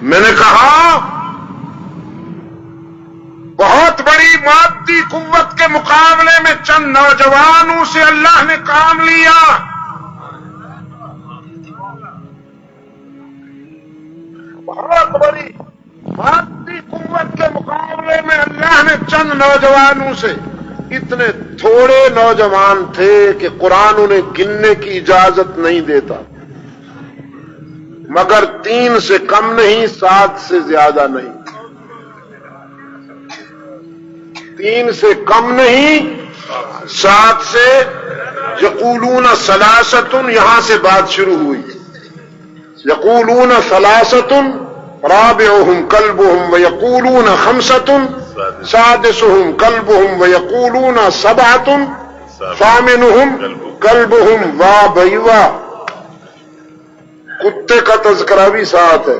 میں نے کہا بہت بڑی مادی قوت کے مقابلے میں چند نوجوانوں سے اللہ نے کام لیا. بہت بڑی مادی قوت کے مقابلے میں اللہ نے چند نوجوانوں سے، اتنے تھوڑے نوجوان تھے کہ قرآن انہیں گننے کی اجازت نہیں دیتا، مگر 3 سے کم نہیں، 7 سے زیادہ نہیں. 3 سے کم نہیں، 7 سے. یقولون ثلاثۃ، یہاں سے بات شروع ہوئی. یقولون ثلاثۃ رابعهم کلبهم ویقولون خمسۃ سادسهم کلبهم ویقولون سبعۃ ثامنهم کلبهم. واہ بھائی واہ، کتے کا تذکرہ بھی ساتھ ہے.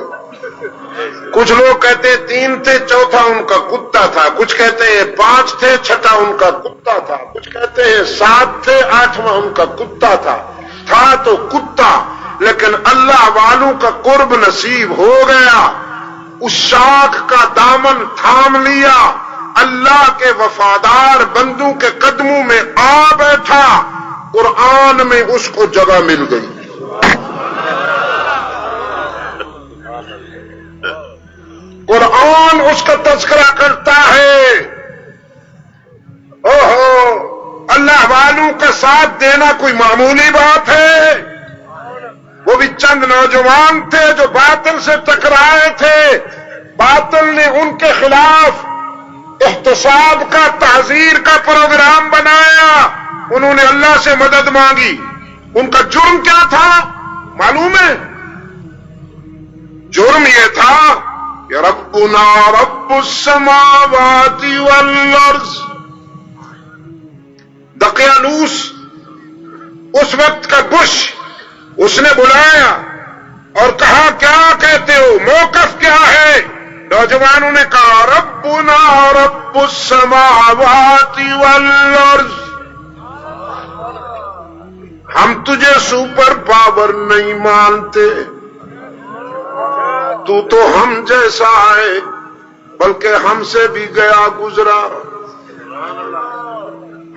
کچھ لوگ کہتے 3 تھے، چوتھا ان کا کتا تھا. کچھ کہتے ہیں 5 تھے، چھٹا ان کا کتا تھا. کچھ کہتے ہیں 7 تھے، 8واں ان کا کتا تھا. تھا تو کتا، لیکن اللہ والوں کا قرب نصیب ہو گیا. اس شاخ کا دامن تھام لیا، اللہ کے وفادار بندوں کے قدموں میں آ بیٹھا. قرآن میں اس کو جگہ مل گئی. قرآن اس کا تذکرہ کرتا ہے. اوہو، اللہ والوں کا ساتھ دینا کوئی معمولی بات ہے؟ وہ بھی چند نوجوان تھے جو باطل سے ٹکرائے تھے. باطل نے ان کے خلاف احتساب کا، تعزیر کا پروگرام بنایا. انہوں نے اللہ سے مدد مانگی. ان کا جرم کیا تھا معلوم ہے؟ جرم یہ تھا کہ ربنا رب السماوات والارض. دقیانوس اس وقت کا بش، اس نے بلایا اور کہا کیا کہتے ہو، موقف کیا ہے؟ نوجوانوں نے کہا ربنا رب السماوات والارض. ہم تجھے سپر پاور نہیں مانتے، تو ہم جیسا ہے، بلکہ ہم سے بھی گیا گزرا.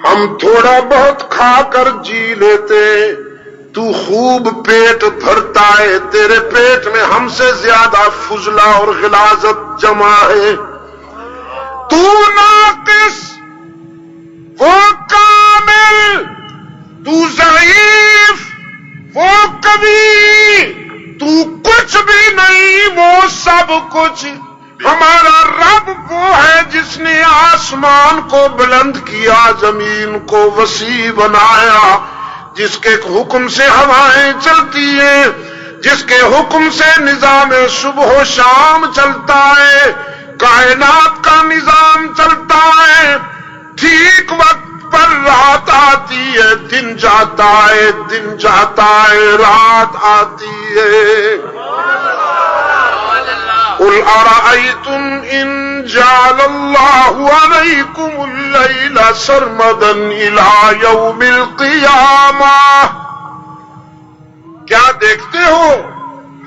ہم تھوڑا بہت کھا کر جی لیتے، تو خوب پیٹ بھرتا ہے. تیرے پیٹ میں ہم سے زیادہ فضلہ اور غلاظت جمع ہے. تو ناقص، وہ کامل. تو ضعیف، وہ قوی. تو کچھ بھی نہیں، وہ سب کچھ. ہمارا رب وہ ہے جس نے آسمان کو بلند کیا، زمین کو وسیع بنایا، جس کے حکم سے ہوائیں چلتی ہیں، جس کے حکم سے نظام صبح و شام چلتا ہے، کائنات کا نظام چلتا ہے. ٹھیک وقت پر رات آتی ہے، دن جاتا ہے، دن جاتا ہے، رات آتی ہے. قل ارأيتم ان جعل الله عليكم الليل سرمدا الى يوم القيامة. کیا دیکھتے ہو،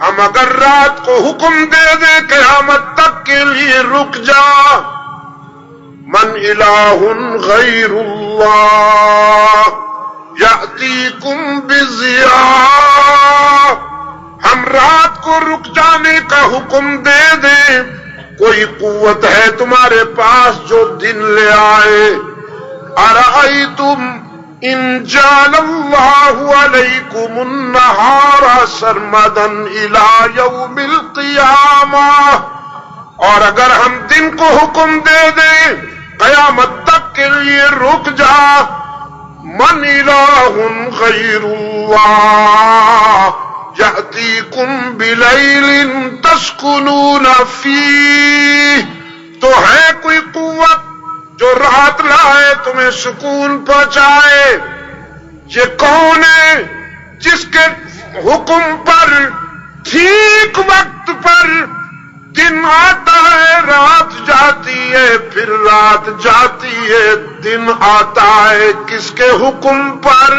ہم اگر رات کو حکم دے دیں قیامت تک کے لیے رک جا. من الہ غیر اللہ یأتیکم بضیاء. ہم رات کو رک جانے کا حکم دے دیں، کوئی قوت ہے تمہارے پاس جو دن لے آئے؟ ارأیتم ان جعل اللہ علیکم النہار سرمدا الی یوم القیامہ. اور اگر ہم دن کو حکم دے دیں قیامت تک کے لیے رک جا. من الہ غیر اللہ یأتیکم بلیل تسکنون فیہ. تو ہے کوئی قوت جو رات لائے تمہیں سکون پہنچائے. یہ کون ہے جس کے حکم پر ٹھیک وقت پر دن آتا ہے، رات جاتی ہے، پھر رات جاتی ہے، دن آتا ہے. کس کے حکم پر؟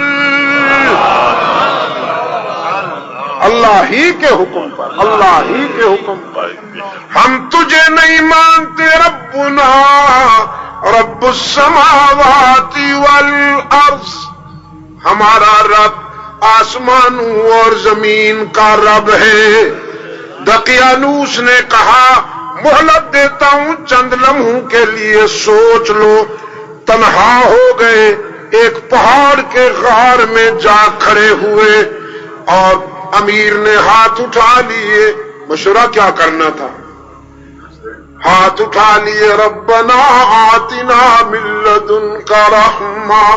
اللہ ہی کے حکم پر، اللہ ہی کے حکم پر۔ ہم تجھے نہیں مانتے ربنا رب السماوات والارض، ہمارا رب آسمانوں اور زمین کا رب ہے۔ دقیانوس نے کہا مہلت دیتا ہوں چند لمحوں کے لیے، سوچ لو۔ تنہا ہو گئے، ایک پہاڑ کے غار میں جا کھڑے ہوئے اور امیر نے ہاتھ اٹھا لیے۔ مشورہ کیا کرنا تھا؟ ہاتھ اٹھا لیے، ربنا آتنا من لدنک رحمہ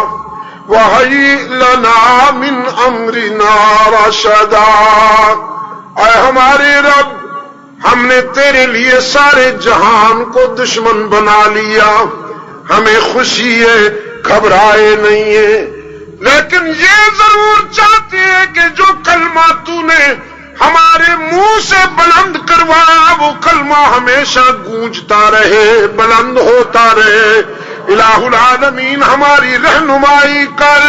وہیئ لنا من امرنا رشدا۔ اے ہمارے رب، ہم نے تیرے لیے سارے جہان کو دشمن بنا لیا، ہمیں خوشی ہے، گھبرائے نہیں ہے، لیکن یہ ضرور چاہتے ہیں کہ جو کلمہ تو نے ہمارے منہ سے بلند کروایا وہ کلمہ ہمیشہ گونجتا رہے، بلند ہوتا رہے۔ الہ العالمین ہماری رہنمائی کر،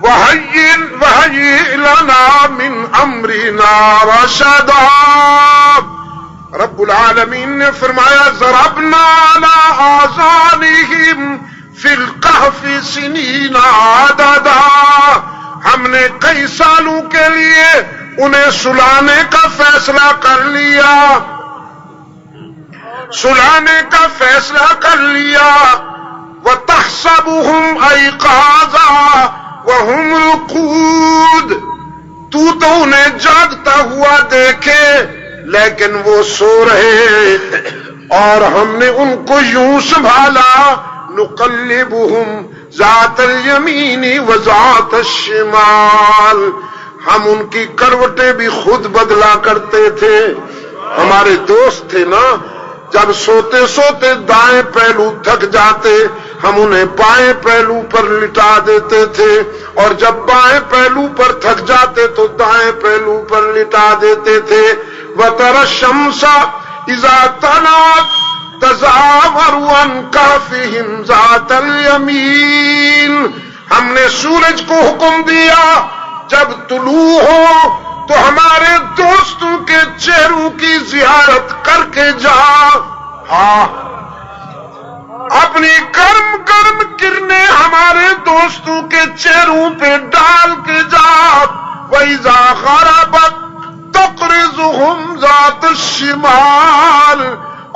وَهَيِّئْ لَنَا مِنْ أَمْرِنَا رَشَدًا۔ رب العالمین نے فرمایا ضربنا علی آذانہم فی الکہف سنین عددا، ہم نے کئی سالوں کے لیے انہیں سلانے کا فیصلہ کر لیا، سلانے کا فیصلہ کر لیا۔ وَتَحْسَبُهُمْ أَيْقَاظًا وَهُمْ رُقُودٌ، تو انہیں جاگتا ہوا دیکھے لیکن وہ سو رہے، اور ہم نے ان کو یوں سنبھالا، نُقَلِّبُهُمْ ذات الیمین وذات الشمال، ہم ان کی کروٹیں بھی خود بدلا کرتے تھے۔ ہمارے دوست تھے نا، جب سوتے سوتے دائیں پہلو تھک جاتے ہم انہیں بائیں پہلو پر لٹا دیتے تھے، اور جب بائیں پہلو پر تھک جاتے تو دائیں پہلو پر لٹا دیتے تھے۔ وَتَرَى الشَّمْسَ إِذَا طَلَعَتْ تَزَاوَرُ عَنْ كَهْفِهِمْ ذَاتَ الْيَمِينِ، ہم نے سورج کو حکم دیا جب طلوع ہو تو ہمارے دوستوں کے چہروں کی زیارت کر کے جا، ہاں اپنی گرم گرم کرنیں ہمارے دوستوں کے چہروں پہ ڈال کے جا۔ وَإِذَا غَرَبَتْ تَقْرِضُهُمْ ذَاتَ الشِّمَالِ،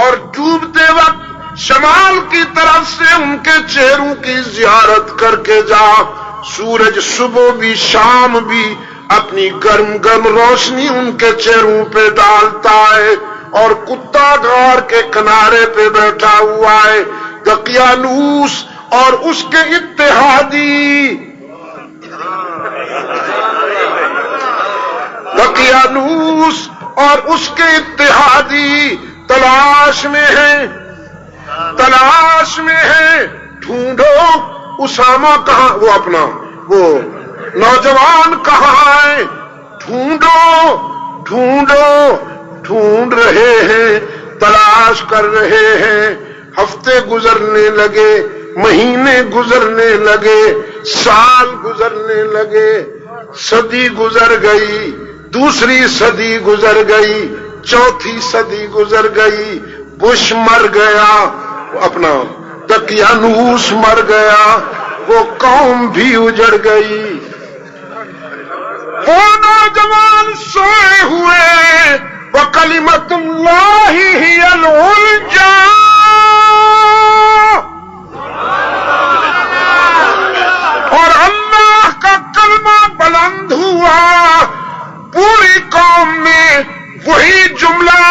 اور ڈوبتے وقت شمال کی طرف سے ان کے چہروں کی زیارت کر کے جا۔ سورج صبح بھی شام بھی اپنی گرم گرم روشنی ان کے چہروں پہ ڈالتا ہے، اور کتا غار کے کنارے پہ بیٹھا ہوا ہے۔ دقیانوس اور اس کے اتحادی، دقیانوس اور اس کے اتحادی تلاش میں ہیں، تلاش میں ہیں۔ ڈھونڈو اسامہ کہاں، وہ اپنا وہ نوجوان کہاں ہے، ڈھونڈو ڈھونڈو، ڈھونڈ رہے ہیں، تلاش کر رہے ہیں۔ ہفتے گزرنے لگے، مہینے گزرنے لگے، سال گزرنے لگے، صدی گزر گئی، دوسری صدی گزر گئی، چوتھی صدی گزر گئی، بش مر گیا، اپنا دقیانوس مر گیا، وہ قوم بھی اجڑ گئی۔ وہ نوجوان سوئے ہوئے، وَكَلِمَةُ اللَّهِ هِيَ الْعُلْيَا، اور اللہ کا کلمہ بلند ہوا، پوری قوم نے وہی جملہ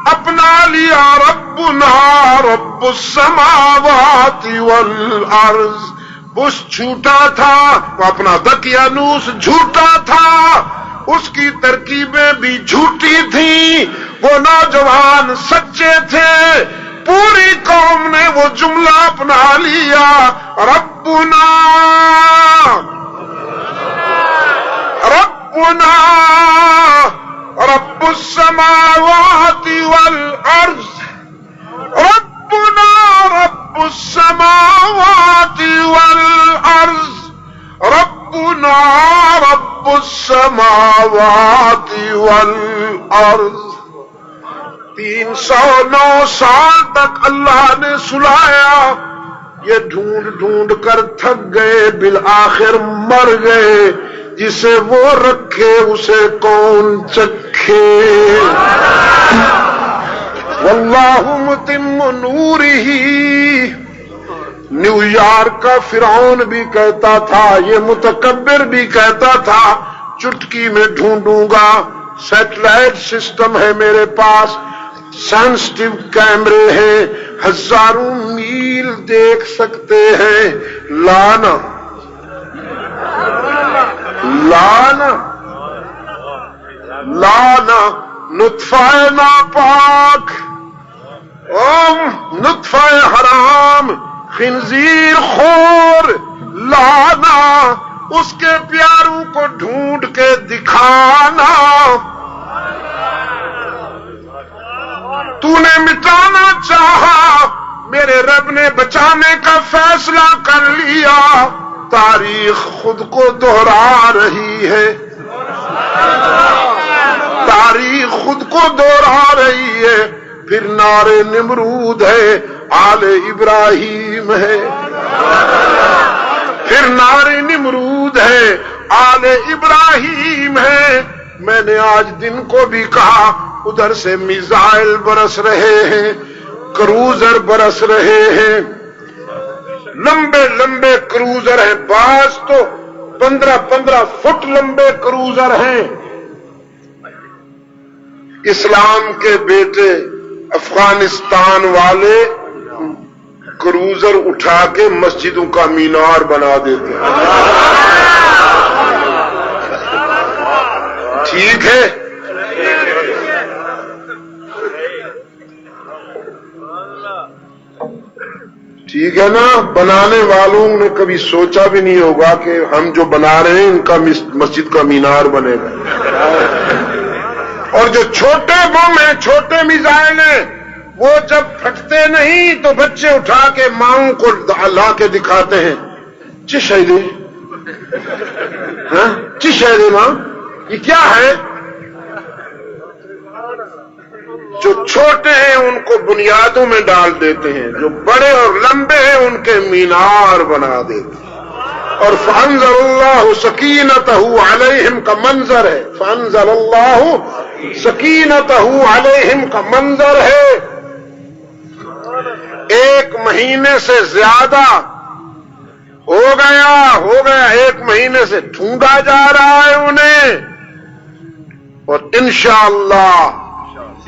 اپنا لیا، ربنا رب السماوات والارض۔ بش جھوٹا تھا، وہ اپنا دقیانوس جھوٹا تھا، اس کی ترکیبیں بھی جھوٹی تھیں، وہ نوجوان سچے تھے۔ پوری قوم نے وہ جملہ اپنا لیا، ربنا ربنا رب السماوات والارض، ربنا رب السماوات والارض، ربنا رب السماوات والارض 309 سال تک اللہ نے سلایا، یہ ڈھونڈ ڈھونڈ کر تھک گئے، بالآخر مر گئے، جسے وہ رکھے اسے کون چکھے۔ واللہ متم نورہ، نیو یارک کا فرعون بھی کہتا تھا، یہ متکبر بھی کہتا تھا چٹکی میں ڈھونڈوں گا، سیٹلائٹ سسٹم ہے میرے پاس، سینسٹیو کیمرے ہیں، ہزاروں میل دیکھ سکتے ہیں، لانا لانا لانا نطفہ ناپاک، نطفہ حرام، خنزیر خور، لانا اس کے پیاروں کو ڈھونڈ کے دکھانا۔ تو نے مٹانا چاہا، میرے رب نے بچانے کا فیصلہ کر لیا، تاریخ خود کو دوہرا رہی ہے، تاریخ خود کو دوہرا رہی ہے، پھر نعرے نمرود ہے، آل ابراہیم ہے، پھر نعرے نمرود ہے، آل ابراہیم ہے۔ میں نے آج دن کو بھی کہا، ادھر سے میزائل برس رہے ہیں، کروزر برس رہے ہیں، لمبے لمبے کروزر ہیں، بعض تو 15 فٹ لمبے کروزر ہیں۔ اسلام کے بیٹے افغانستان والے کروزر اٹھا کے مسجدوں کا مینار بنا دیتے ہیں، ٹھیک ہے؟ ٹھیک ہے نا؟ بنانے والوں نے کبھی سوچا بھی نہیں ہوگا کہ ہم جو بنا رہے ہیں ان کا مسجد کا مینار بنے گا۔ اور جو چھوٹے بم ہیں، چھوٹے میزائل ہیں، وہ جب پھٹتے نہیں تو بچے اٹھا کے ماؤں کو لا کے دکھاتے ہیں، چشیدے ہاں چشیدے ماں، یہ کیا ہے؟ جو چھوٹے ہیں ان کو بنیادوں میں ڈال دیتے ہیں، جو بڑے اور لمبے ہیں ان کے مینار بنا دیتے ہیں۔ اور فانزل اللہ سکینتہ علیہم کا منظر ہے، فانزل اللہ سکینتہ علیہم کا منظر ہے۔ 1 مہینے سے زیادہ ہو گیا 1 مہینے سے ڈھونڈا جا رہا ہے انہیں، اور انشاءاللہ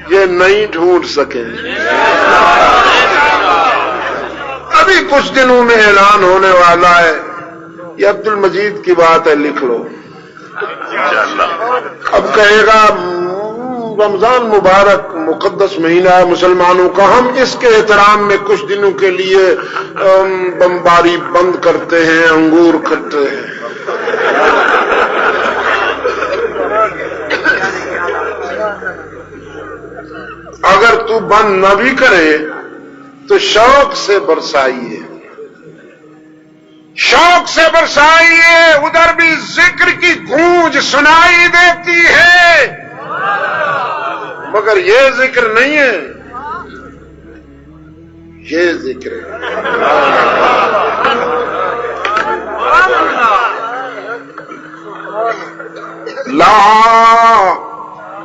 یہ نہیں ڈھونڈ سکیں۔ ابھی کچھ دنوں میں اعلان ہونے والا ہے، یہ عبد المجید کی بات ہے، لکھ لو۔ اب کہے گا رمضان مبارک مقدس مہینہ ہے مسلمانوں کا، ہم اس کے احترام میں کچھ دنوں کے لیے بمباری بند کرتے ہیں، انگور کھٹتے ہیں۔ اگر تو بند نہ بھی کرے تو شوق سے برسائیے، شوق سے برسائیے، ادھر بھی ذکر کی گونج سنائی دیتی ہے، مگر یہ ذکر نہیں ہے، یہ ذکر ہے۔ لا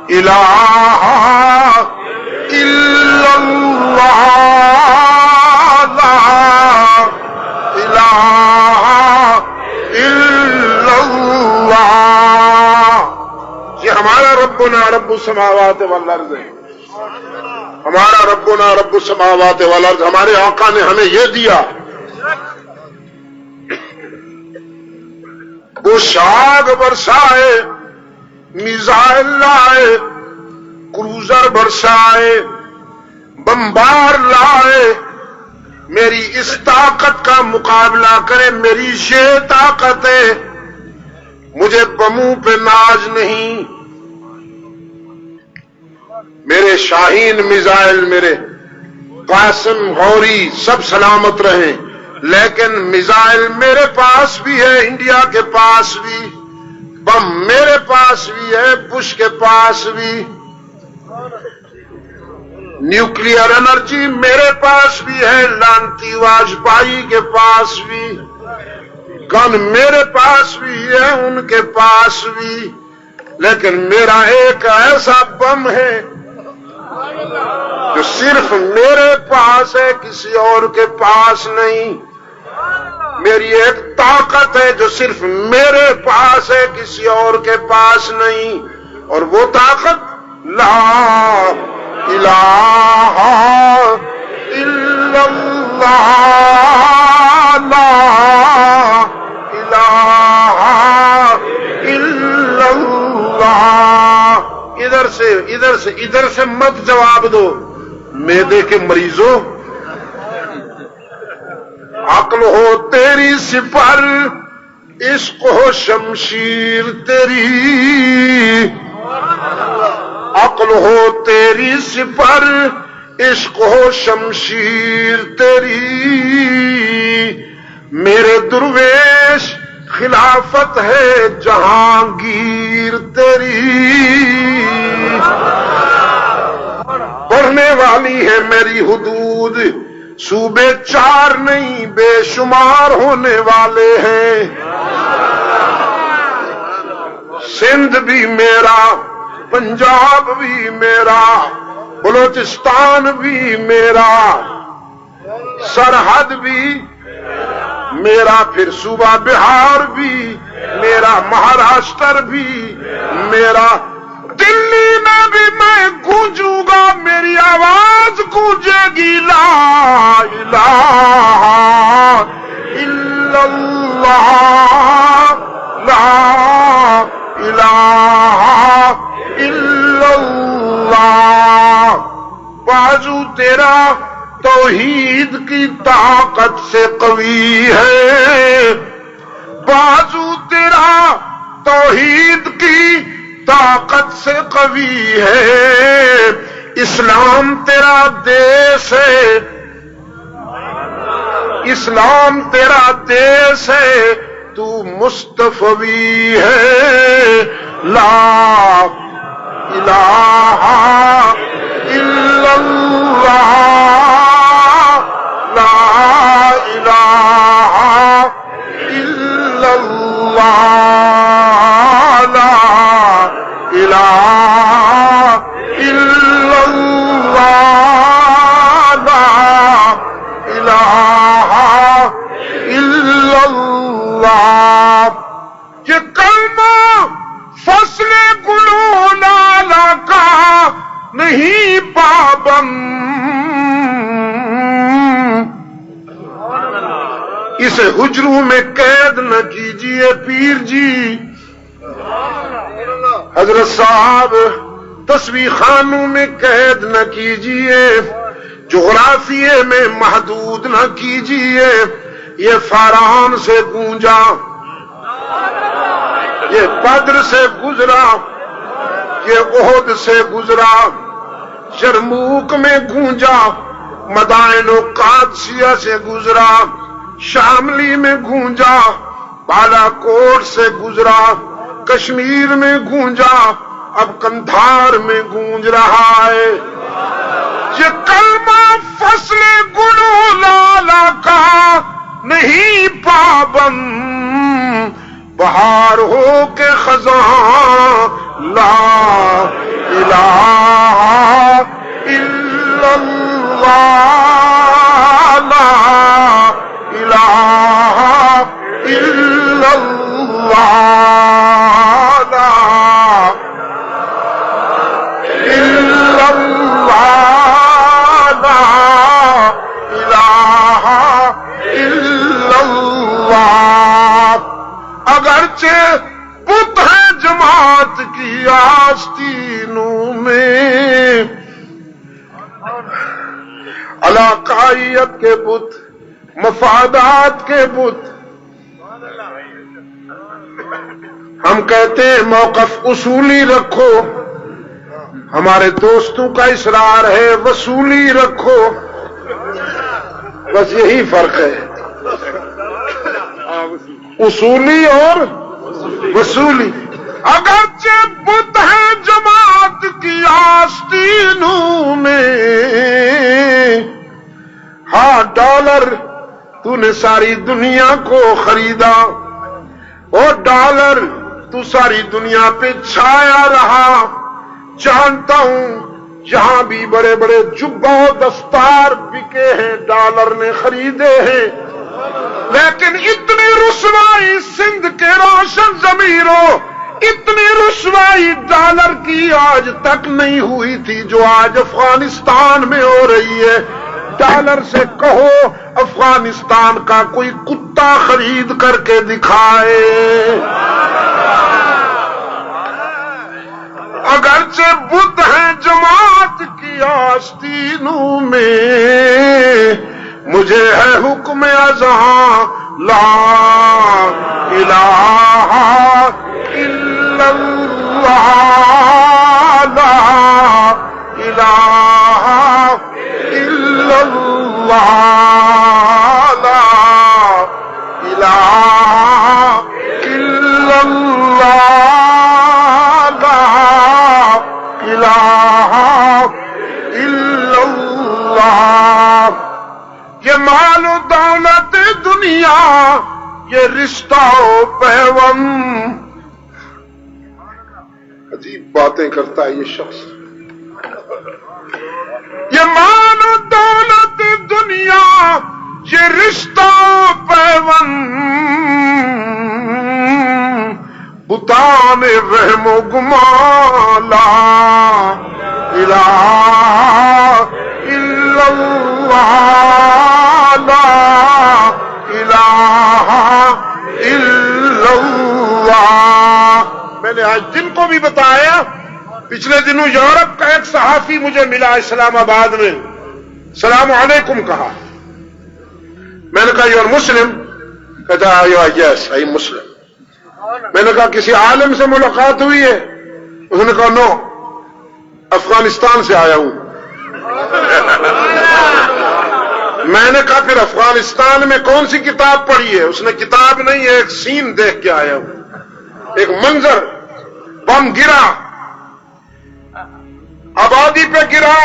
الہ الا اللہ، لا الہ الا اللہ۔ یہ ہمارا ربنا رب السماوات والارض ہے، ہمارا ربنا رب السماوات والارض، ہمارے آقا نے ہمیں یہ دیا۔ وہ شاگ برسائے، میزائل لائے، کروزر برسائے، بمبار لائے، میری اس طاقت کا مقابلہ کرے، میری یہ طاقت ہے، مجھے بموں پہ ناز نہیں۔ میرے شاہین میزائل، میرے قاسم غوری سب سلامت رہیں، لیکن میزائل میرے پاس بھی ہے، انڈیا کے پاس بھی، بم میرے پاس بھی ہے، بش کے پاس بھی، نیوکلیئر انرجی میرے پاس بھی ہے، لانتی واجپئی کے پاس بھی، گن میرے پاس بھی ہے، ان کے پاس بھی، لیکن میرا ایک ایسا بم ہے جو صرف میرے پاس ہے، کسی اور کے پاس نہیں۔ میری ایک طاقت ہے جو صرف میرے پاس ہے، کسی اور کے پاس نہیں، اور وہ طاقت لا الہ الا اللہ، لا الہ الا اللہ۔ ادھر سے مت جواب دو، معدے کے مریضوں، عقل ہو تیری سپر، عشق ہو شمشیر تیری، عقل ہو تیری سپر، عشق ہو شمشیر تیری، میرے درویش خلافت ہے جہانگیر تیری، بڑھنے والی ہے میری حدود، صوبے 4 نہیں بے شمار ہونے والے ہیں، سندھ بھی میرا، پنجاب بھی میرا، بلوچستان بھی میرا، سرحد بھی میرا، پھر صوبہ بہار بھی میرا، مہاراشٹر بھی میرا، دلی میں بھی میں گونجوں گا، میری آواز گونجے گی، لا الہ الا اللہ، لا الہ الا اللہ۔ بازو تیرا توحید کی طاقت سے قوی ہے، بازو تیرا توحید کی طاقت سے قوی ہے، اسلام تیرا دیس ہے، اسلام تیرا دیس ہے، تو مصطفی ہے، لا الہ الا اللہ، لا الہ الا اللہ، لا الہ الا اللہ، لا الہ الا اللہ۔ یہ کلمہ فصل گلو لالا کا نہیں پابند، اسے حجروں میں قید نہ کیجئے پیر جی، حضرت صاحب تصویر خانوں میں قید نہ کیجئے، جغرافیے میں محدود نہ کیجئے، یہ فاران سے گونجا، یہ بدر سے گزرا، یہ احد سے گزرا، یرموک میں گونجا، مدائن و قادسیہ سے گزرا، شاملی میں گونجا، بالا کوٹ سے گزرا، کشمیر میں گونجا، اب کندھار میں گونج رہا ہے۔ یہ کلمہ فصل گلو لالا کا نہیں پابند، بہار ہو کے خزاں، لا الہ الا اللہ، لا الہ الا اللہ، لا الا اللہ، لا الہ الا اللہ۔ اگرچہ بت ہے جماعت کی آستینوں میں، علاقائیت کے بت، مفادات کے بت، ہم کہتے ہیں موقف اصولی رکھو، ہمارے دوستوں کا اصرار ہے وصولی رکھو، بس یہی فرق ہے، اصولی اور وصولی۔ اگرچہ بت ہے جماعت کی آستینوں میں، ہاں ڈالر تو نے ساری دنیا کو خریدا، اور ڈالر تو ساری دنیا پہ چھایا رہا۔ جانتا ہوں جہاں بھی بڑے بڑے جبہ و دستار بکے ہیں ڈالر نے خریدے ہیں، لیکن اتنی رسوائی سندھ کے روشن ضمیروں، اتنی رسوائی ڈالر کی آج تک نہیں ہوئی تھی جو آج افغانستان میں ہو رہی ہے۔ ڈالر سے کہو افغانستان کا کوئی کتا خرید کر کے دکھائے۔ اگرچہ بت ہیں جماعت کی آستینوں میں، مجھے ہے حکم ازاں لا الہ الا اللہ، لا الہ الا اللہ، لا الہ الا اللہ، لا الہ الا اللہ۔ یہ مال و دولت دنیا، یہ رشتہ و پیوند، عجیب باتیں کرتا ہے یہ شخص۔ یہ مال و دولت دنیا، یہ رشتہ و پیوند، بتان وہم و گمان، لا الہ الا اللہ، لا الہ الا اللہ۔ میں نے آج دن کو بھی بتایا، پچھلے دنوں یورپ کا ایک صحافی مجھے ملا اسلام آباد میں، السلام علیکم کہا۔ میں نے کہا یو آر مسلم؟ کہتا یس آئی مسلم۔ میں نے کہا کسی عالم سے ملاقات ہوئی ہے؟ اس نے کہا نو، افغانستان سے آیا ہوں۔ میں نے کہا پھر افغانستان میں کون سی کتاب پڑھی ہے؟ اس نے کتاب نہیں ہے، ایک سین دیکھ کے آیا ہوں، ایک منظر، بم گرا، آبادی پہ گرا،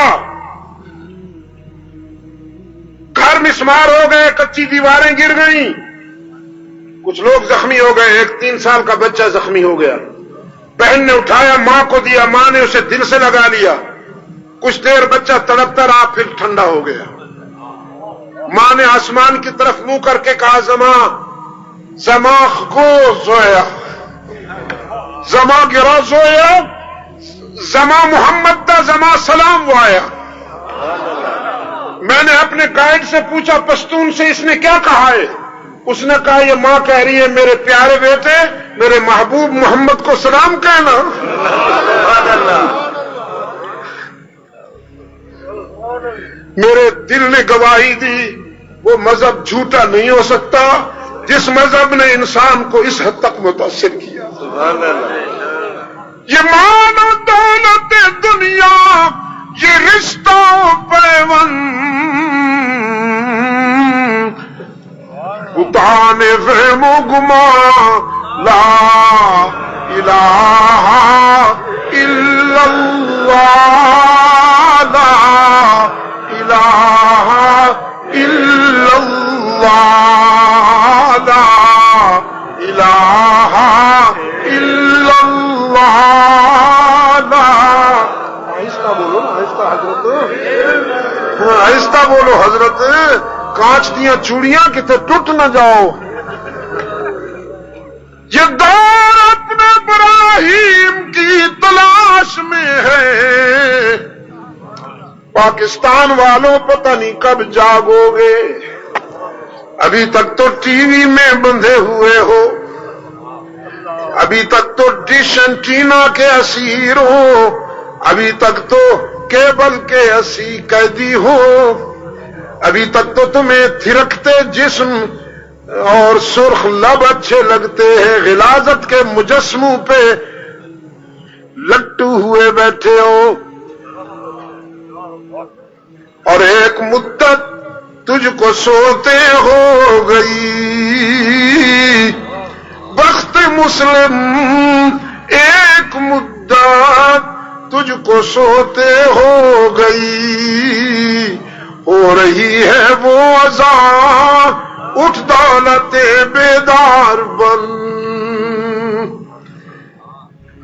گھر مسمار ہو گئے، کچی دیواریں گر گئیں، کچھ لوگ زخمی ہو گئے، ایک 3 سال کا بچہ زخمی ہو گیا، بہن نے اٹھایا ماں کو دیا، ماں نے اسے دل سے لگا لیا، کچھ دیر بچہ تڑپتا رہا، پھر ٹھنڈا ہو گیا۔ ماں نے آسمان کی طرف منہ کر کے کہا زما کو زویا، زما گرا زویا، زما محمد تا زما سلام وایا۔ میں نے اپنے گائیڈ سے پوچھا پشتون سے اس نے کیا کہا ہے؟ اس نے کہا یہ ماں کہہ رہی ہے میرے پیارے بیٹے، میرے محبوب محمد کو سلام کہنا۔ میرے دل نے گواہی دی وہ مذہب جھوٹا نہیں ہو سکتا جس مذہب نے انسان کو اس حد تک متاثر کیا۔ یہ مال و دولت دنیا، یہ رشتہ و پیوند، بتان وہم و گمان، لا الہ الا اللہ، لا الہ الا اللہ، لا الہ الا اللہ، لا۔ آہستہ بولو نا، آہستہ حضرت، آہستہ بولو حضرت، کانچ دیاں چوڑیاں کتے ٹوٹ نہ جاؤ۔ یہ دور اپنے ابراہیم کی تلاش میں ہے، پاکستان والوں پتہ نہیں کب جاگو گے، ابھی تک تو ٹی وی میں بندھے ہوئے ہو، ابھی تک تو ڈش اینٹینا کے اسیر ہو، ابھی تک تو کیبل کے اسیر قیدی ہو، ابھی تک تو تمہیں تھرکتے جسم اور سرخ لب اچھے لگتے ہیں، غلاظت کے مجسموں پہ لٹو ہوئے بیٹھے ہو، اور ایک مدت تجھ کو سوتے ہو گئی۔ بخت مسلم ایک مدت تجھ کو سوتے ہو گئی، ہو رہی ہے وہ اذان، اٹھ دولت بیدار بن۔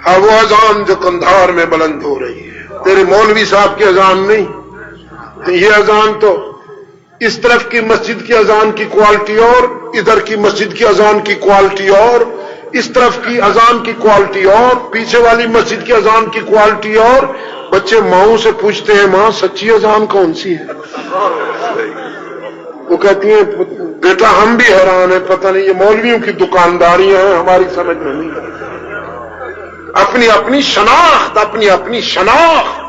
ہاں وہ اذان جو قندھار میں بلند ہو رہی ہے، تیرے مولوی صاحب کی اذان نہیں، یہ اذان تو اس طرف کی مسجد کی اذان کی کوالٹی اور، ادھر کی مسجد کی اذان کی کوالٹی اور، اس طرف کی اذان کی کوالٹی اور، پیچھے والی مسجد کی اذان کی کوالٹی اور۔ بچے ماؤں سے پوچھتے ہیں ماں سچی اذان کون سی ہے؟ وہ کہتی ہیں بیٹا ہم بھی حیران ہیں، پتہ نہیں یہ مولویوں کی دکانداریاں ہیں، ہماری سمجھ میں نہیں ہے۔ اپنی اپنی شناخت، اپنی اپنی شناخت۔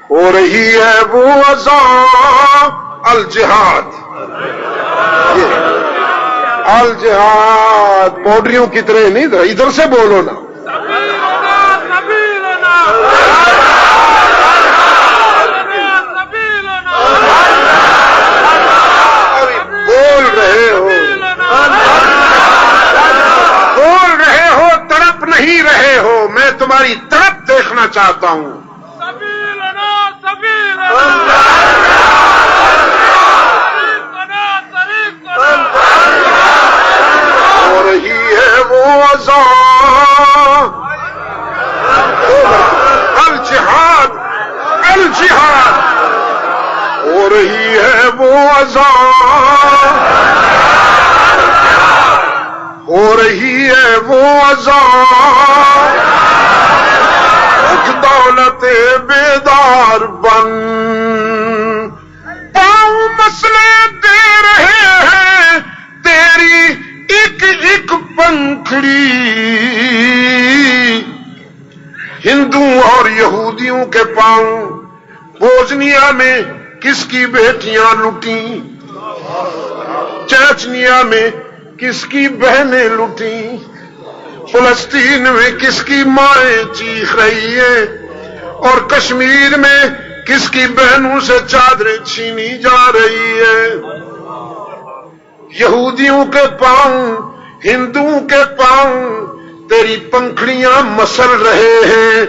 ہو رہی ہے وہ اذان الجہاد، الجہاد پوڈریوں کی طرح نہیں، ادھر سے بولو نا۔ بول رہے ہو، بول رہے ہو، تڑپ نہیں رہے ہو، میں تمہاری طرف دیکھنا چاہتا ہوں۔ ہو رہی ہے وہ اذان الجہاد، الجہاد ہو رہی ہے وہ اذان، ہو رہی ہے وہ اذان، اٹھ دولت بیدار بن۔ پاؤں مسئلے دے رہے ہیں تیری ایک ایک پنکھڑی، ہندوؤں اور یہودیوں کے پاؤں۔ بوزنیا میں کس کی بیٹیاں لٹیں، چیچنیا میں کس کی بہنیں لٹیں، فلسطین میں کس کی مائیں چیخ رہی ہیں، اور کشمیر میں کس کی بہنوں سے چادریں چھینی جا رہی ہے۔ یہودیوں کے پاؤں، ہندوؤں کے پاؤں تیری پنکھڑیاں مسل رہے ہیں،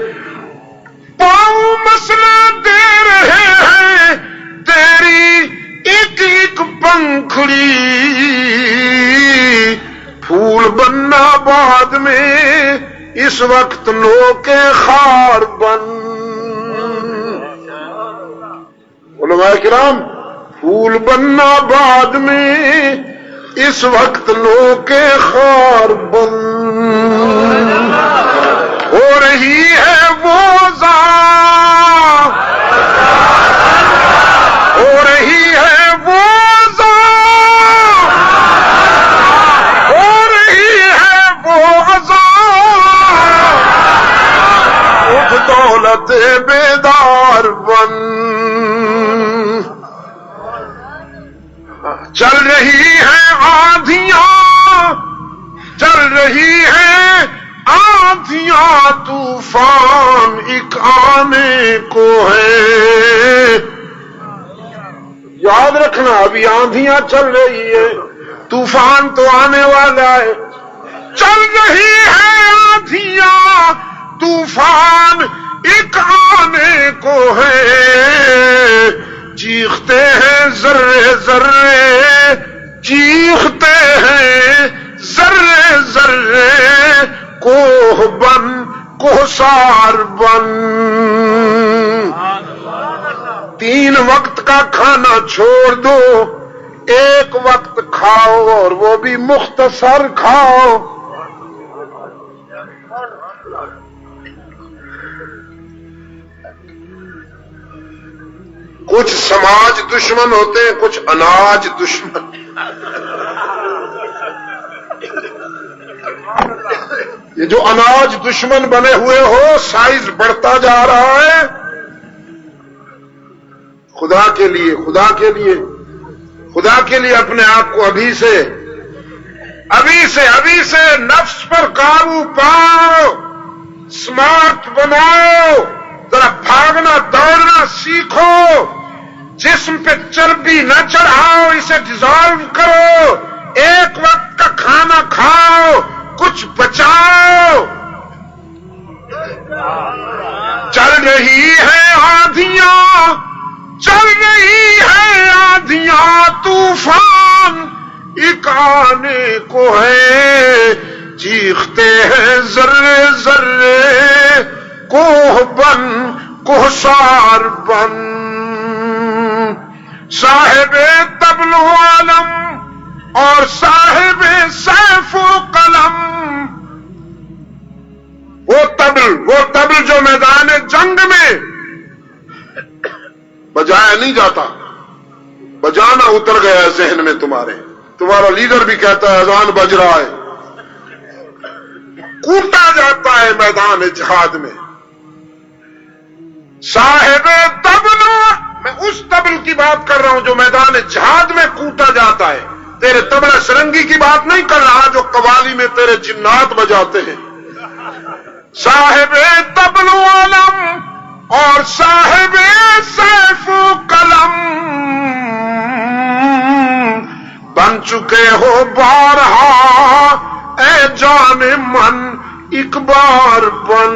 پاؤں مسلے دے رہے ہیں تیری ایک ایک پنکھڑی، پھول بننا بعد میں اس وقت لو کے خار بن۔ علماء کرام پھول بننا بعد میں اس وقت لو کے خار بن۔ ہو رہی ہے وہ اذان، ہو رہی ہے وہ اذان، ہو رہی ہے وہ اذان، اٹھ دولت بیدار بن۔ چل رہی ہیں آندھیاں، چل رہی ہیں آندھیاں، طوفان ایک آنے کو ہے۔ یاد رکھنا ابھی آندھیاں چل رہی ہے، طوفان تو آنے والا ہے۔ چل رہی ہے آندھیاں، طوفان ایک آنے کو ہے۔ چیختے ہیں ذرے ذرے، چیختے ہیں ذرے ذرے، کوہ بن کوہسار بن۔ 3 وقت کا کھانا چھوڑ دو، ایک وقت کھاؤ اور وہ بھی مختصر کھاؤ۔ کچھ سماج دشمن ہوتے ہیں، کچھ اناج دشمن۔ یہ جو اناج دشمن بنے ہوئے ہو، سائز بڑھتا جا رہا ہے۔ خدا کے لیے، خدا کے لیے، خدا کے لیے اپنے آپ کو ابھی سے نفس پر قابو پاؤ، سمارٹ بناؤ، ذرا بھاگنا دوڑنا سیکھو، جسم پہ چربی نہ چڑھاؤ، اسے ڈیزالو کرو، ایک وقت کا کھانا کھاؤ، کچھ بچاؤ۔ چل رہی ہے آندھیاں، چل رہی ہے آندھیاں، طوفان ایک آنے کو ہے، چیختے ہیں ذرے ذرے، کوہ بن کوہسار بن۔ صاحب طبل و علم اور صاحب سیف و قلم، وہ طبل جو میدان جنگ میں بجایا نہیں جاتا، بجانا اتر گیا ہے ذہن میں تمہارے، تمہارا لیڈر بھی کہتا ہے اذان بج رہا ہے، کوٹا جاتا ہے میدان جہاد میں۔ صاحب طبل، میں اس طبل کی بات کر رہا ہوں جو میدان جہاد میں کوٹا جاتا ہے، تیرے طبلہ سرنگی کی بات نہیں کر رہا جو قوالی میں تیرے جنات بجاتے ہیں۔ صاحب طبل و علم اور صاحب سیف و قلم، بن چکے ہو بارہا اے جان من، ایک بار بن۔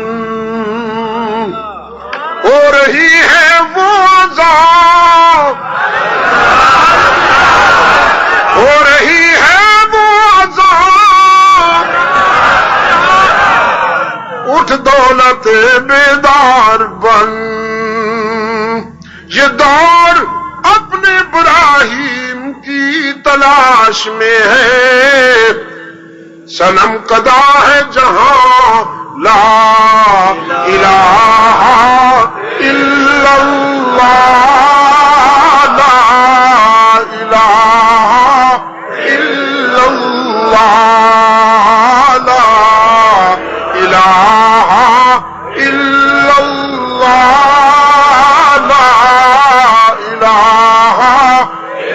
ہو رہی ہے وہ عذاب، ہو رہی ہے وہ عذاب، اٹھ دولت بیدار بن۔ یہ دور اپنے ابراہیم کی تلاش میں ہے، صنم کدا ہے جہاں لا الہ الا اللہ، لا الہ الا اللہ، لا الہ الا اللہ، لا الہ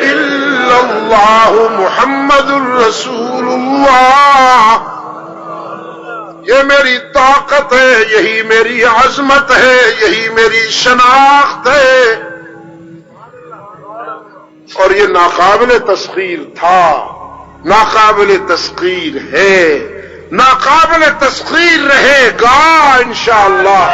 الا اللہ، محمد الرسول اللہ۔ یہ میری طاقت ہے، یہی میری عظمت ہے، یہی میری شناخت ہے، اور یہ ناقابل تسخیر تھا، ناقابل تسخیر ہے، ناقابل تسخیر رہے گا انشاءاللہ۔